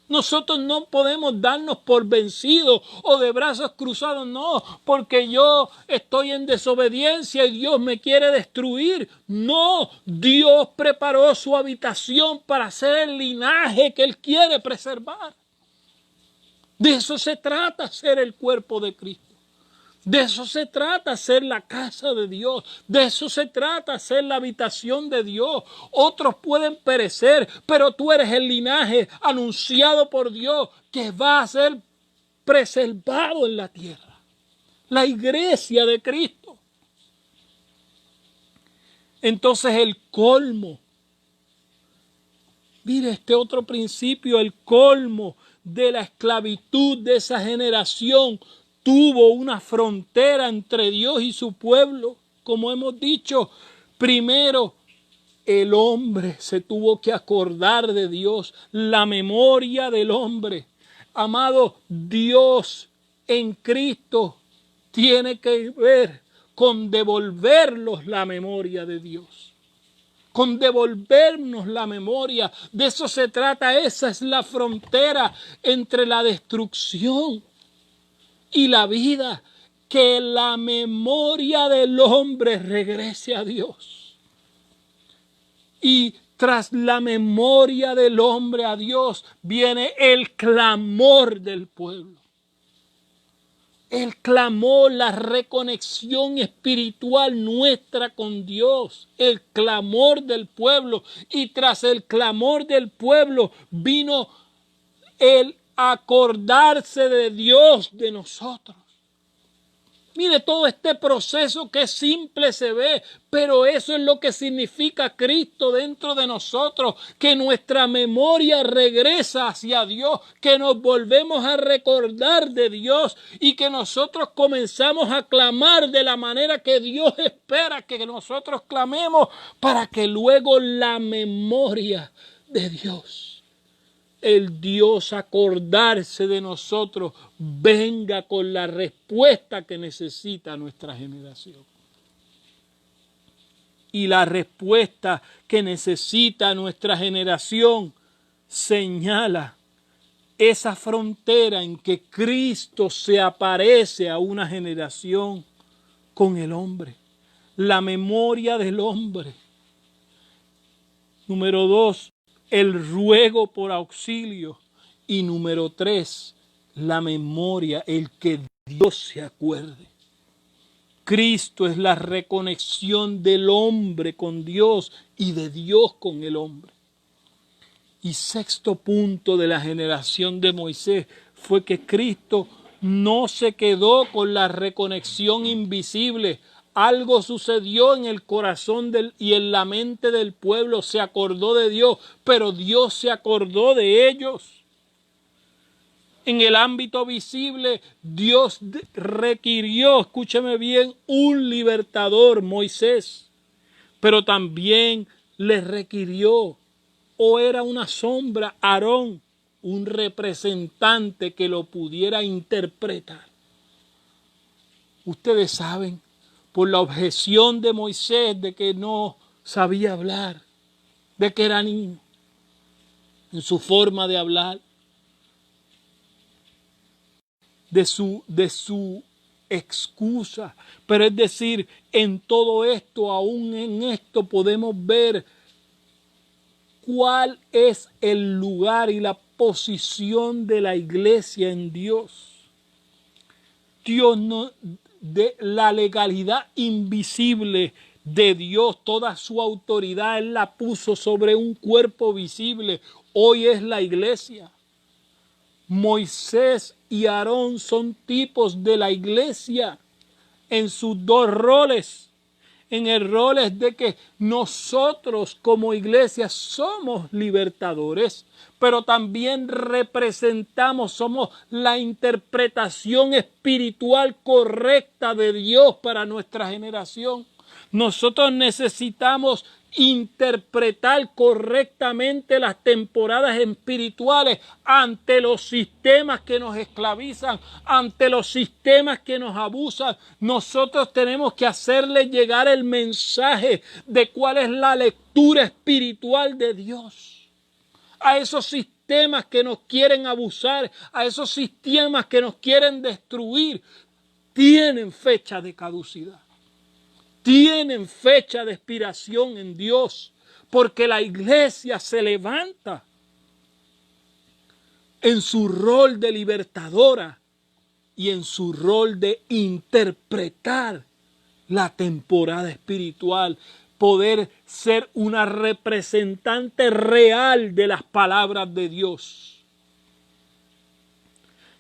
Nosotros no podemos darnos por vencidos o de brazos cruzados, no, porque yo estoy en desobediencia y Dios me quiere destruir. No, Dios preparó su habitación para ser el linaje que Él quiere preservar. De eso se trata ser el cuerpo de Cristo. De eso se trata ser la casa de Dios. De eso se trata ser la habitación de Dios. Otros pueden perecer, pero tú eres el linaje anunciado por Dios que va a ser preservado en la tierra. La iglesia de Cristo. Entonces el colmo. Mire este otro principio, el colmo de la esclavitud de esa generación tuvo una frontera entre Dios y su pueblo. Como hemos dicho, primero el hombre se tuvo que acordar de Dios, la memoria del hombre. Amado, Dios en Cristo tiene que ver con devolvernos la memoria de Dios. Con devolvernos la memoria. De eso se trata, esa es la frontera entre la destrucción y la vida, que la memoria del hombre regrese a Dios. Y tras la memoria del hombre a Dios viene el clamor del pueblo. El clamor, la reconexión espiritual nuestra con Dios, el clamor del pueblo. Y tras el clamor del pueblo vino el acordarse de Dios de nosotros. Mire todo este proceso que simple se ve, pero eso es lo que significa Cristo dentro de nosotros, que nuestra memoria regresa hacia Dios, que nos volvemos a recordar de Dios y que nosotros comenzamos a clamar de la manera que Dios espera que nosotros clamemos, para que luego la memoria de Dios, el Dios acordarse de nosotros, venga con la respuesta que necesita nuestra generación. Y la respuesta que necesita nuestra generación señala esa frontera en que Cristo se aparece a una generación con el hombre. La memoria del hombre. Número 2, el ruego por auxilio. Y número 3, la memoria, el que Dios se acuerde. Cristo es la reconexión del hombre con Dios y de Dios con el hombre. Y sexto punto de la generación de Moisés fue que Cristo no se quedó con la reconexión invisible. Algo sucedió en el corazón y en la mente del pueblo. Se acordó de Dios, pero Dios se acordó de ellos. En el ámbito visible, Dios requirió, escúcheme bien, un libertador, Moisés. Pero también le requirió, o era una sombra, Aarón, un representante que lo pudiera interpretar. Ustedes saben, por la objeción de Moisés de que no sabía hablar, de que era niño, en su forma de hablar, de su excusa. Pero es decir, en todo esto, aún en esto, podemos ver cuál es el lugar y la posición de la iglesia en Dios. Dios no, de la legalidad invisible de Dios, toda su autoridad Él la puso sobre un cuerpo visible. Hoy es la iglesia. Moisés y Aarón son tipos de la iglesia en sus dos roles. En el rol es de que nosotros como iglesia somos libertadores, pero también representamos, somos la interpretación espiritual correcta de Dios para nuestra generación. Nosotros necesitamos interpretar correctamente las temporadas espirituales ante los sistemas que nos esclavizan, ante los sistemas que nos abusan. Nosotros tenemos que hacerle llegar el mensaje de cuál es la lectura espiritual de Dios a esos sistemas que nos quieren abusar, a esos sistemas que nos quieren destruir. Tienen fecha de caducidad. Tienen fecha de expiración en Dios, porque la iglesia se levanta en su rol de libertadora y en su rol de interpretar la temporada espiritual, poder ser una representante real de las palabras de Dios.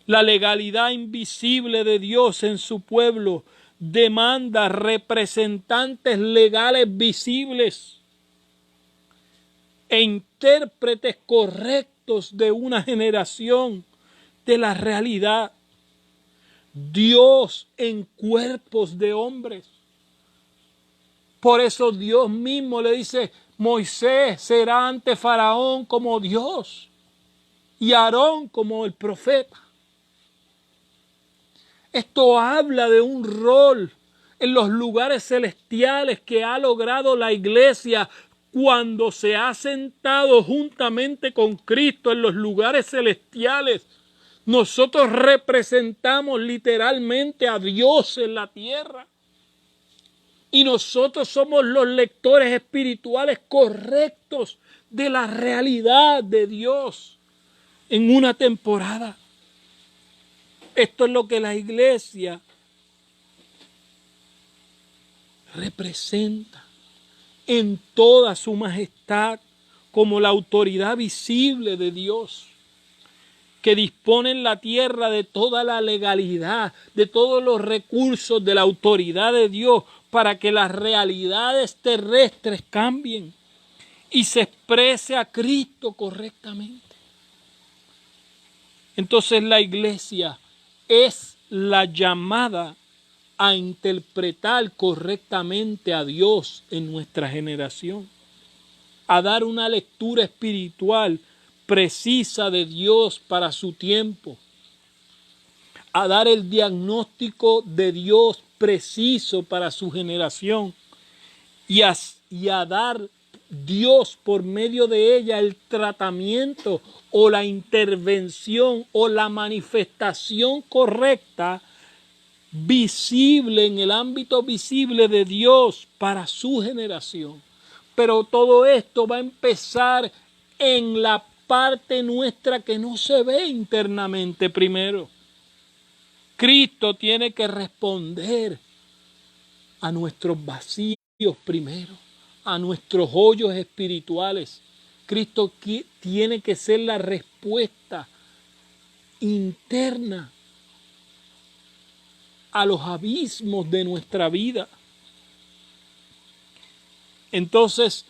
La legalidad invisible de Dios en su pueblo demanda representantes legales visibles e intérpretes correctos de una generación de la realidad. Dios en cuerpos de hombres. Por eso Dios mismo le dice, Moisés será ante Faraón como Dios y Aarón como el profeta. Esto habla de un rol en los lugares celestiales que ha logrado la iglesia cuando se ha sentado juntamente con Cristo en los lugares celestiales. Nosotros representamos literalmente a Dios en la tierra. Y nosotros somos los lectores espirituales correctos de la realidad de Dios en una temporada. Esto es lo que la iglesia representa en toda su majestad como la autoridad visible de Dios. que disponen la tierra de toda la legalidad, de todos los recursos de la autoridad de Dios para que las realidades terrestres cambien y se exprese a Cristo correctamente. Entonces la iglesia es la llamada a interpretar correctamente a Dios en nuestra generación, a dar una lectura espiritual precisa de Dios para su tiempo, a dar el diagnóstico de Dios preciso para su generación y a dar Dios por medio de ella el tratamiento o la intervención o la manifestación correcta, visible en el ámbito visible de Dios para su generación. Pero todo esto va a empezar en la parte nuestra que no se ve internamente primero. Cristo tiene que responder a nuestros vacíos primero, a nuestros hoyos espirituales. Cristo tiene que ser la respuesta interna a los abismos de nuestra vida. Entonces,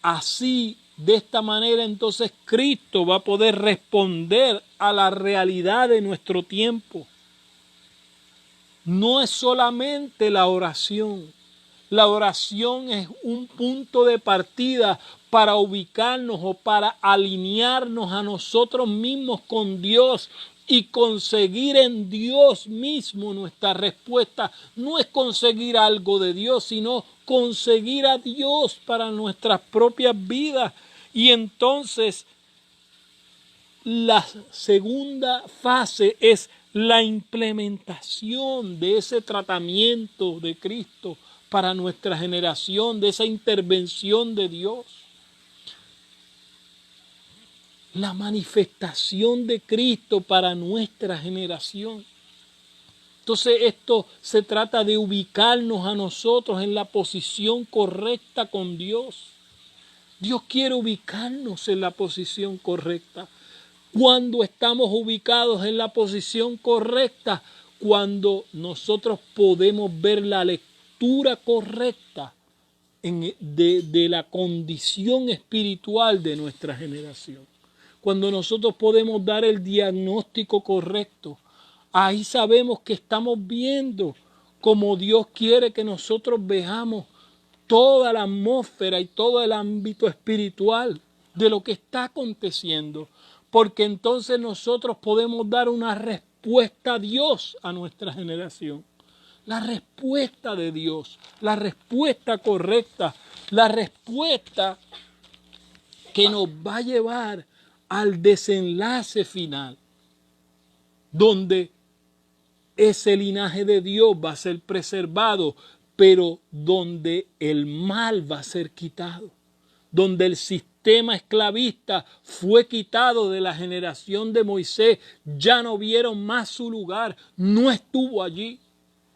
así, de esta manera, entonces Cristo va a poder responder a la realidad de nuestro tiempo. No es solamente la oración. La oración es un punto de partida para ubicarnos o para alinearnos a nosotros mismos con Dios y conseguir en Dios mismo nuestra respuesta. No es conseguir algo de Dios, sino conseguir a Dios para nuestras propias vidas. Y entonces la segunda fase es la implementación de ese tratamiento de Cristo para nuestra generación, de esa intervención de Dios. La manifestación de Cristo para nuestra generación. Entonces esto se trata de ubicarnos a nosotros en la posición correcta con Dios. Dios quiere ubicarnos en la posición correcta. Cuando estamos ubicados en la posición correcta, cuando nosotros podemos ver la lectura correcta de la condición espiritual de nuestra generación. Cuando nosotros podemos dar el diagnóstico correcto, ahí sabemos que estamos viendo como Dios quiere que nosotros veamos toda la atmósfera y todo el ámbito espiritual de lo que está aconteciendo. Porque entonces nosotros podemos dar una respuesta a Dios a nuestra generación. La respuesta de Dios, la respuesta correcta, la respuesta que nos va a llevar al desenlace final, donde ese linaje de Dios va a ser preservado, pero donde el mal va a ser quitado, donde el sistema esclavista fue quitado de la generación de Moisés, ya no vieron más su lugar, no estuvo allí.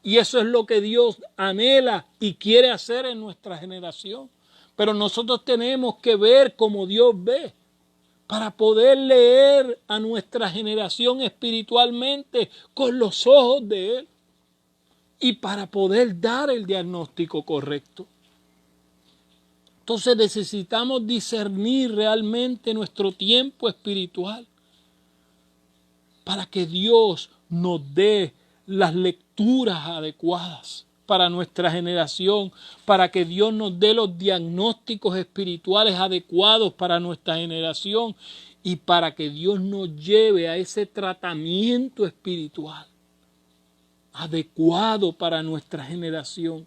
Y eso es lo que Dios anhela y quiere hacer en nuestra generación. Pero nosotros tenemos que ver como Dios ve, para poder leer a nuestra generación espiritualmente con los ojos de Él y para poder dar el diagnóstico correcto. Entonces necesitamos discernir realmente nuestro tiempo espiritual para que Dios nos dé las lecturas adecuadas para nuestra generación, para que Dios nos dé los diagnósticos espirituales adecuados para nuestra generación y para que Dios nos lleve a ese tratamiento espiritual adecuado para nuestra generación.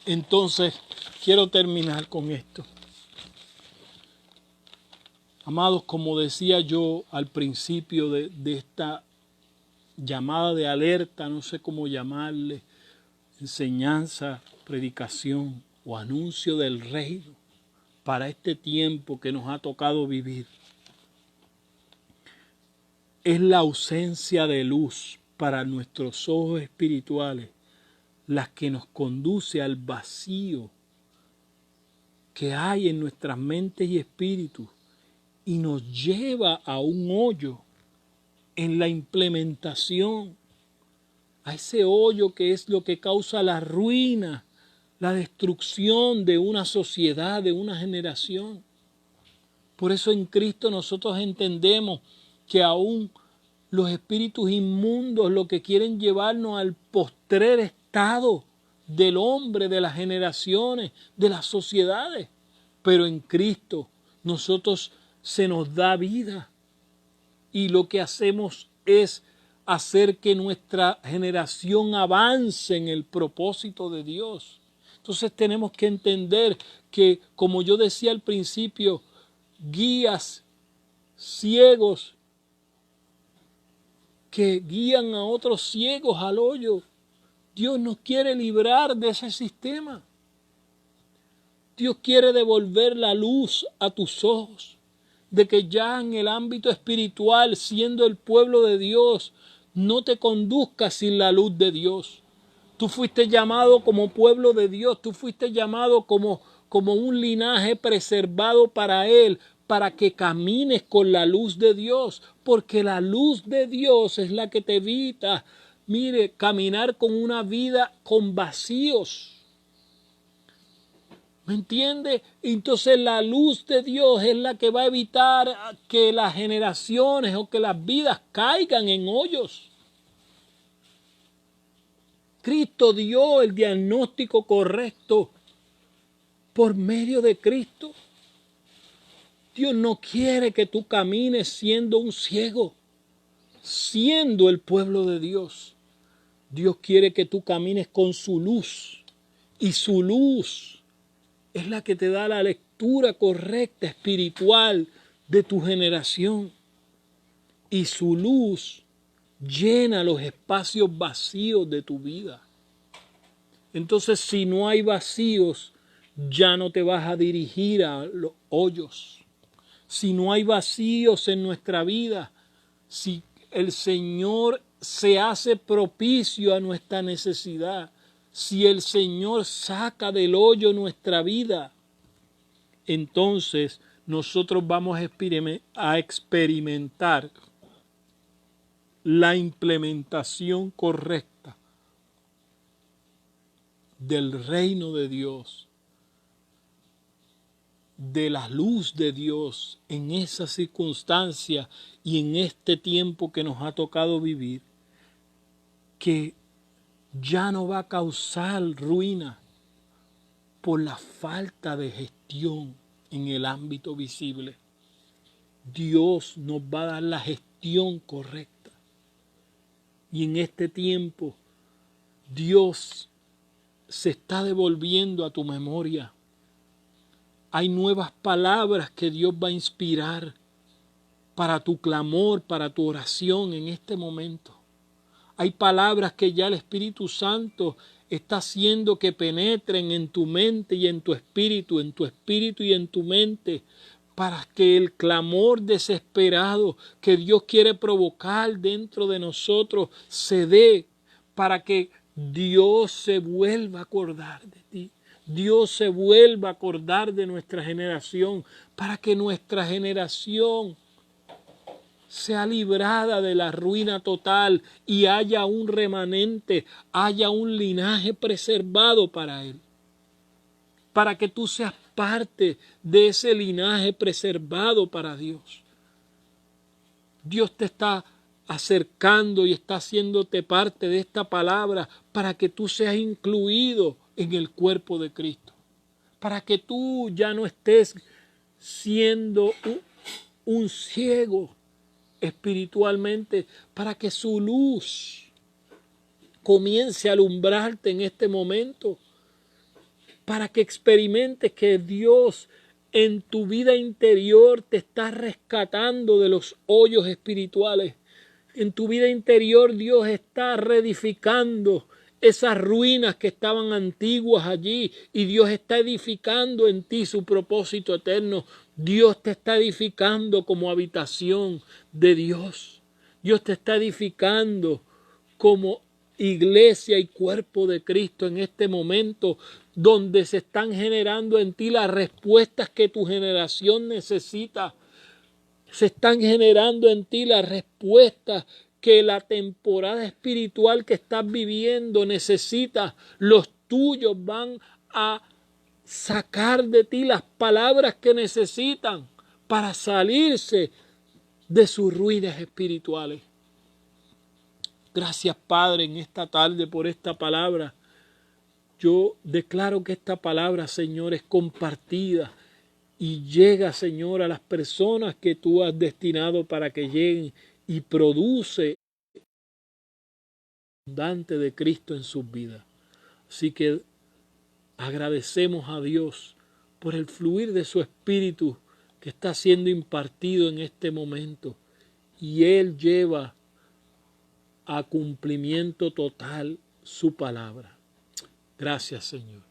Entonces, quiero terminar con esto. Amados, como decía yo al principio de esta llamada de alerta, no sé cómo llamarle, enseñanza, predicación o anuncio del reino para este tiempo que nos ha tocado vivir, es la ausencia de luz para nuestros ojos espirituales la que nos conduce al vacío que hay en nuestras mentes y espíritus y nos lleva a un hoyo en la implementación, a ese hoyo que es lo que causa la ruina, la destrucción de una sociedad, de una generación. Por eso en Cristo nosotros entendemos que aún los espíritus inmundos lo que quieren llevarnos al postrer estado del hombre, de las generaciones, de las sociedades. Pero en Cristo nosotros se nos da vida y lo que hacemos es hacer que nuestra generación avance en el propósito de Dios. Entonces tenemos que entender que, como yo decía al principio, guías ciegos que guían a otros ciegos al hoyo. Dios nos quiere librar de ese sistema. Dios quiere devolver la luz a tus ojos, de que ya en el ámbito espiritual, siendo el pueblo de Dios, no te conduzcas sin la luz de Dios. Tú fuiste llamado como pueblo de Dios, tú fuiste llamado como un linaje preservado para Él, para que camines con la luz de Dios, porque la luz de Dios es la que te evita, mire, caminar con una vida con vacíos. ¿Me entiende? Entonces la luz de Dios es la que va a evitar que las generaciones o que las vidas caigan en hoyos. Cristo dio el diagnóstico correcto por medio de Cristo. Dios no quiere que tú camines siendo un ciego, siendo el pueblo de Dios. Dios quiere que tú camines con su luz, y su luz es la que te da la lectura correcta espiritual de tu generación. Y su luz llena los espacios vacíos de tu vida. Entonces, si no hay vacíos, ya no te vas a dirigir a los hoyos. Si no hay vacíos en nuestra vida, si el Señor se hace propicio a nuestra necesidad, si el Señor saca del hoyo nuestra vida, entonces nosotros vamos a experimentar la implementación correcta del reino de Dios, de la luz de Dios en esa circunstancia y en este tiempo que nos ha tocado vivir, que ya no va a causar ruina por la falta de gestión en el ámbito visible. Dios nos va a dar la gestión correcta. Y en este tiempo, Dios se está devolviendo a tu memoria. Hay nuevas palabras que Dios va a inspirar para tu clamor, para tu oración en este momento. Hay palabras que ya el Espíritu Santo está haciendo que penetren en tu mente y en tu espíritu y en tu mente, para que el clamor desesperado que Dios quiere provocar dentro de nosotros se dé, para que Dios se vuelva a acordar de ti. Dios se vuelva a acordar de nuestra generación, para que nuestra generación sea librada de la ruina total y haya un remanente, haya un linaje preservado para Él. Para que tú seas parte de ese linaje preservado para Dios. Dios te está acercando y está haciéndote parte de esta palabra para que tú seas incluido en el cuerpo de Cristo. Para que tú ya no estés siendo un ciego espiritualmente, para que su luz comience a alumbrarte en este momento, para que experimentes que Dios en tu vida interior te está rescatando de los hoyos espirituales. En tu vida interior Dios está reedificando esas ruinas que estaban antiguas allí, y Dios está edificando en ti su propósito eterno. Dios te está edificando como habitación de Dios. Dios te está edificando como iglesia y cuerpo de Cristo en este momento, donde se están generando en ti las respuestas que tu generación necesita. Se están generando en ti las respuestas que la temporada espiritual que estás viviendo necesita. Los tuyos van a sacar de ti las palabras que necesitan para salirse de sus ruinas espirituales. Gracias, Padre, en esta tarde por esta palabra. Yo declaro que esta palabra, Señor, es compartida y llega, Señor, a las personas que tú has destinado para que lleguen y produce abundante de Cristo en sus vidas. Así que agradecemos a Dios por el fluir de su Espíritu que está siendo impartido en este momento, y Él lleva a cumplimiento total su palabra. Gracias, Señor.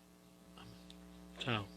Amén. Chao.